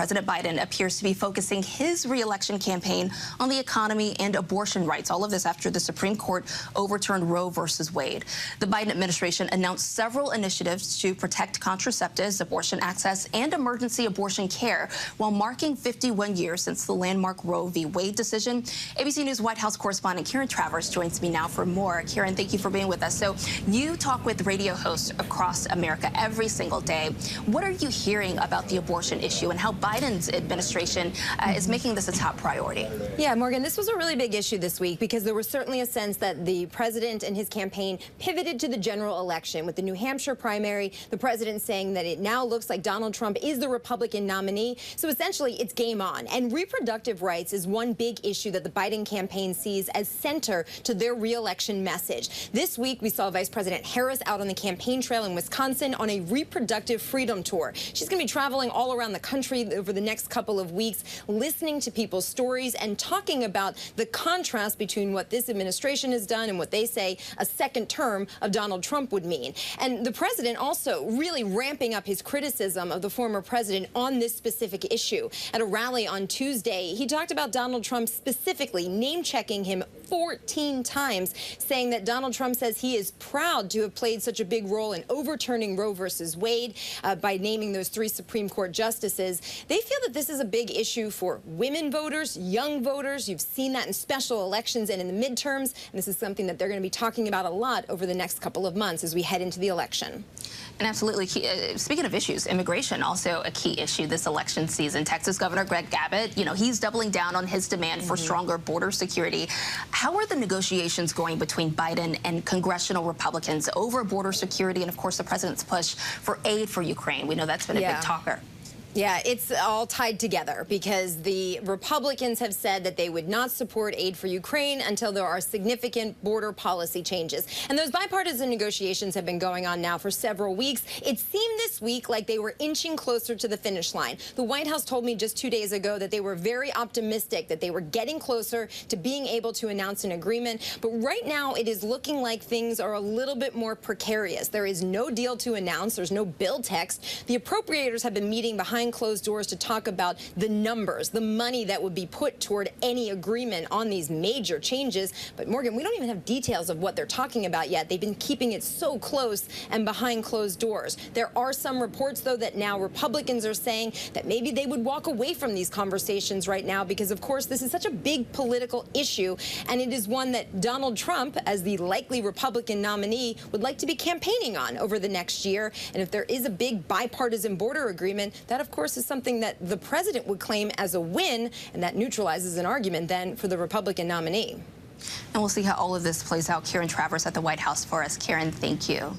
President Biden appears to be focusing his re-election campaign on the economy and abortion rights. All of this after the Supreme Court overturned Roe versus Wade. The Biden administration announced several initiatives to protect contraceptives, abortion access, and emergency abortion care while marking 51 years since the landmark Roe v. Wade decision. ABC News White House correspondent Karen Travers joins me now for more. Karen, thank you for being with us. So you talk with radio hosts across America every single day. What are you hearing about the abortion issue and how Biden's administration is making this a top priority? Yeah, Morgan, this was a really big issue this week because there was certainly a sense that the president and his campaign pivoted to the general election. With the New Hampshire primary, the president saying that it now looks like Donald Trump is the Republican nominee. So essentially, it's game on. And reproductive rights is one big issue that the Biden campaign sees as center to their re-election message. This week, we saw Vice President Harris out on the campaign trail in Wisconsin on a reproductive freedom tour. She's going to be traveling all around the country over the next couple of weeks, listening to people's stories and talking about the contrast between what this administration has done and what they say a second term of Donald Trump would mean. And the president also really ramping up his criticism of the former president on this specific issue. At a rally on Tuesday, he talked about Donald Trump specifically, name-checking him 14 times, saying that Donald Trump says he is proud to have played such a big role in overturning Roe versus Wade by naming those 3 Supreme Court justices. They feel that this is a big issue for women voters, young voters. You've seen that in special elections and in the midterms. And this is something that they're going to be talking about a lot over the next couple of months as we head into the election. And absolutely, speaking of issues, immigration also a key issue this election season. Texas Governor Greg Abbott, he's doubling down on his demand for stronger border security. How are the negotiations going between Biden and congressional Republicans over border security and, of course, the president's push for aid for Ukraine? We know that's been a big talker. Yeah, it's all tied together because the Republicans have said that they would not support aid for Ukraine until there are significant border policy changes. And those bipartisan negotiations have been going on now for several weeks. It seemed this week like they were inching closer to the finish line. The White House told me just 2 days ago that they were very optimistic that they were getting closer to being able to announce an agreement. But right now it is looking like things are a little bit more precarious. There is no deal to announce. There's no bill text. The appropriators have been meeting behind closed doors to talk about the numbers, the money that would be put toward any agreement on these major changes. But Morgan, we don't even have details of what they're talking about yet. They've been keeping it so close and behind closed doors. There are some reports, though, that now Republicans are saying that maybe they would walk away from these conversations right now because, of course, this is such a big political issue, and it is one that Donald Trump, as the likely Republican nominee, would like to be campaigning on over the next year. And if there is a big bipartisan border agreement, that, of course, is something that the president would claim as a win, and that neutralizes an argument then for the Republican nominee. And we'll see how all of this plays out. Karen Travers at the White House for us. Karen, thank you.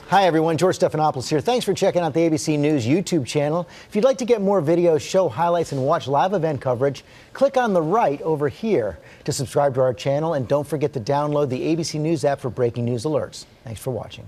Hi, everyone. George Stephanopoulos here. Thanks for checking out the ABC News YouTube channel. If you'd like to get more videos, show highlights, and watch live event coverage, click on the right over here to subscribe to our channel. And don't forget to download the ABC News app for breaking news alerts. Thanks for watching.